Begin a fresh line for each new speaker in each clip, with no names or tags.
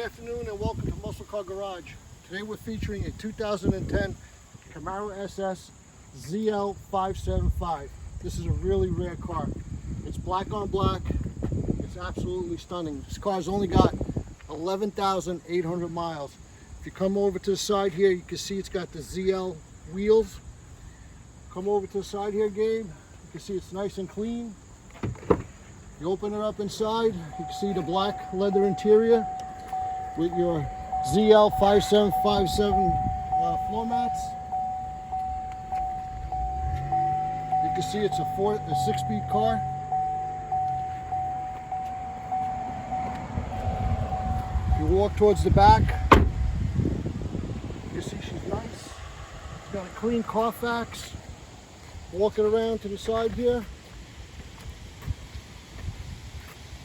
afternoon and welcome to MuscleCar Garage. Today we're featuring a 2010 Camaro ZL575. This is a really rare car. It's black on black. It's absolutely stunning. This car's only got 11,800 miles. If you come over to the side here, you can see it's got the ZL wheels. Come over to the side here, Gabe. You can see it's nice and clean. You open it up inside, you can see the black leather interior with your ZL5757 floor mats. You can see it's a 6-speed car. If you walk towards the back, you can see she's nice. She's got a clean Carfax. Walking around to the side here,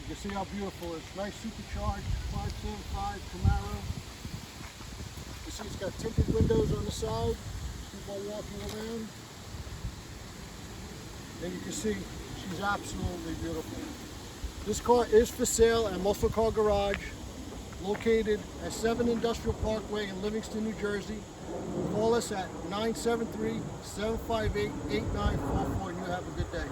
you can see how beautiful it is. Nice supercharged 575 Camaro. You see it's got tinted windows on the side. Keep on walking around. And you can see she's absolutely beautiful. This car is for sale at MuscleCar Garage, located at 7 Industrial Parkway in Livingston, New Jersey. Call us at 973-758-8944 and you have a good day.